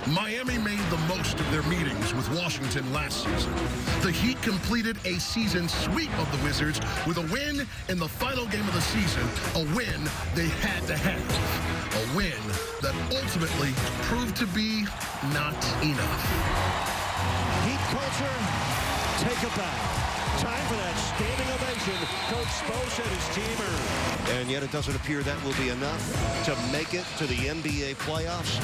Miami made the most of their meetings with Washington last season. The Heat completed a season sweep of the Wizards with a win in the final game of the season, a win they had to have. A win that ultimately proved to be not enough. Heat culture, take a bow. Time for that standing ovation Coach Spo and his team earned. And yet it doesn't appear that will be enough to make it to the NBA playoffs.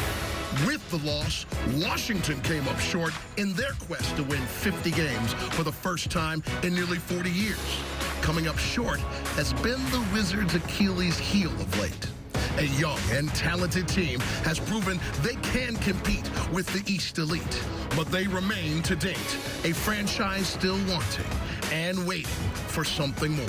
With the loss, Washington came up short in their quest to win 50 games for the first time in nearly 40 years. Coming up short has been the Wizards' Achilles heel of late. A young and talented team has proven they can compete with the East Elite, but they remain, to date, a franchise still wanting and waiting for something more.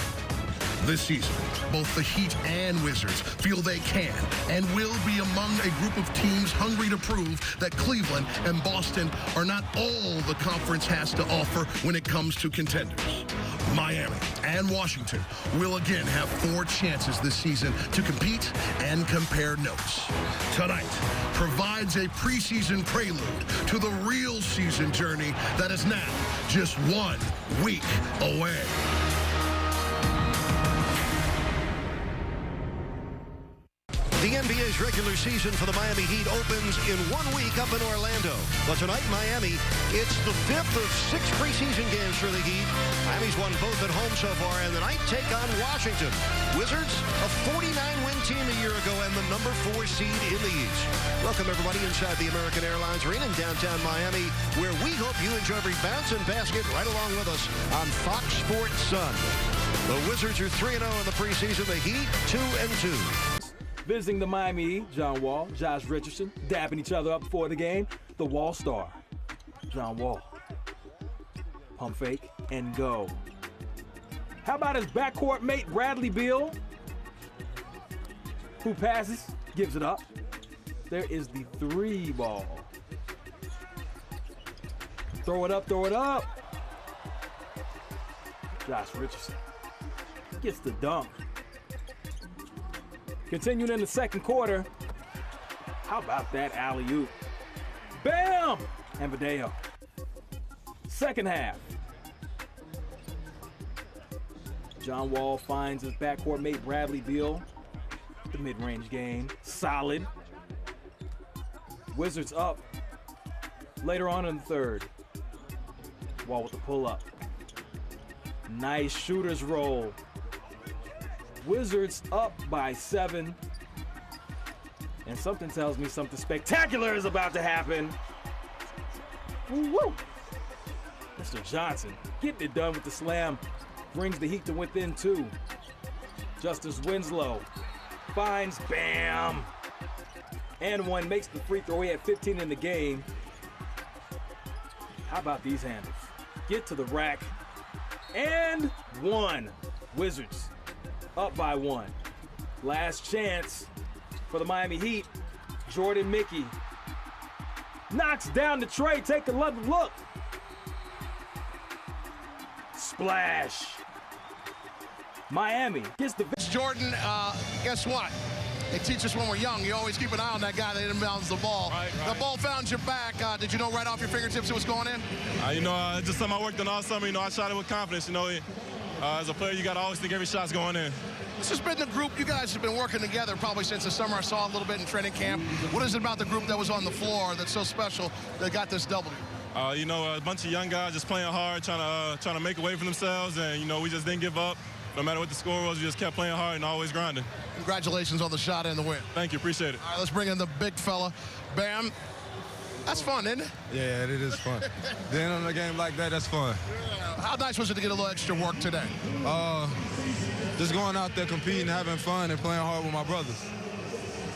This season, both the Heat and Wizards feel they can and will be among a group of teams hungry to prove that Cleveland and Boston are not all the conference has to offer when it comes to contenders. Miami and Washington will again have 4 chances this season to compete and compare notes. Tonight provides a preseason prelude to the real season journey that is now just 1 week away. The NBA's regular season for the Miami Heat opens in 1 week up in Orlando. But tonight, Miami, it's the 5th of 6 preseason games for the Heat. Miami's won both at home so far, and tonight take on Washington. Wizards, a 49-win team a year ago and the number 4 seed in the East. Welcome, everybody, inside the American Airlines Arena in downtown Miami, where we hope you enjoy every bounce and basket right along with us on Fox Sports Sun. The Wizards are 3-0 in the preseason. The Heat, 2-2. Visiting the Miami Heat, John Wall, Josh Richardson, dapping each other up before the game. The Wall star, John Wall. Pump fake and go. How about his backcourt mate, Bradley Beal, who passes, gives it up. There is the 3 ball. Throw it up, throw it up. Josh Richardson gets the dunk. Continuing in the second quarter, how about that alley-oop? Bam! And Badeo. Second half. John Wall finds his backcourt mate Bradley Beal. The mid-range game, solid. Wizards up later on in the third. Wall with the pull-up. Nice shooter's roll. Wizards up by 7. And something tells me something spectacular is about to happen. Woo! Mr. Johnson getting it done with the slam. Brings the Heat to within 2. Justice Winslow finds bam. And 1 makes the free throw. He had 15 in the game. How about these handles? Get to the rack. And 1. Wizards up by 1. Last chance for the Miami Heat. Jordan Mickey knocks down the tray. Take a look. Splash. Miami gets the... Jordan, guess what? They teach us when we're young, you always keep an eye on that guy that inbounds the ball. Right. The ball found your back. Did you know right off your fingertips it was going in? Just something I worked on all summer. I shot it with confidence. As a player, you got to always think every shot's going in. This has been the group. You guys have been working together probably since the summer. I saw a little bit in training camp. What is it about the group that was on the floor that's so special that got this W? A bunch of young guys just playing hard, trying to make a way for themselves, and we just didn't give up. No matter what the score was, we just kept playing hard and always grinding. Congratulations on the shot and the win. Thank you, appreciate it. All right, let's bring in the big fella, Bam. That's fun, isn't it? Yeah, it is fun. Then on a game like that, that's fun. Yeah. How nice was it to get a little extra work today? Just going out there competing, having fun, and playing hard with my brothers.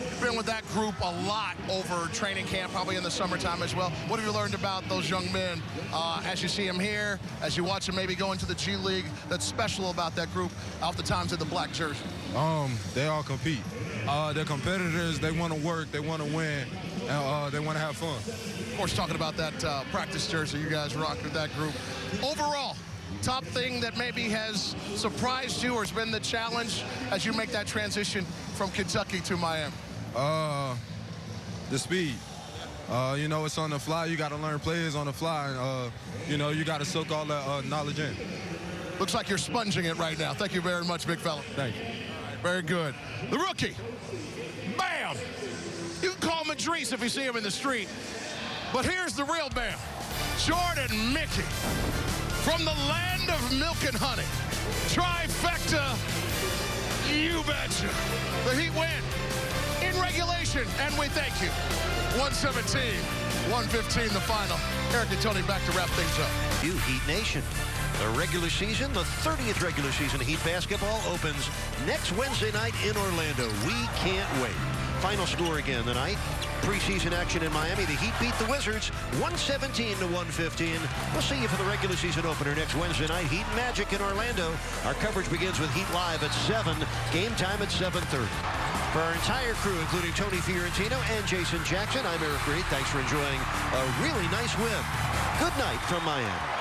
You've been with that group a lot over training camp, probably in the summertime as well. What have you learned about those young men as you see them here, as you watch them maybe go into the G League, that's special about that group oftentimes in the black jersey? They all compete. They're competitors. They want to work. They want to win. And they want to have fun. Of course, talking about that practice jersey you guys rocked with that group. Overall, top thing that maybe has surprised you or has been the challenge as you make that transition from Kentucky to Miami? The speed. You know, it's on the fly. You got to learn plays on the fly. And, you know, you got to soak all that knowledge in. Looks like you're sponging it right now. Thank you very much, big fella. Thank you. Very good. The rookie. Bam! You can call him Idris if you see him in the street. But here's the real Bam. Jordan Mickey. From the land of milk and honey. Trifecta. You betcha. The Heat win in regulation, and we thank you. 117-115 the final. Eric and Tony back to wrap things up. You Heat Nation. The regular season, the 30th regular season of Heat basketball opens next Wednesday night in Orlando. We can't wait. Final score again tonight. Preseason action in Miami. The Heat beat the Wizards 117-115. We'll see you for the regular season opener next Wednesday night. Heat Magic in Orlando. Our coverage begins with Heat Live at 7. Game time at 7:30. For our entire crew, including Tony Fiorentino and Jason Jackson, I'm Eric Reed. Thanks for enjoying a really nice win. Good night from Miami.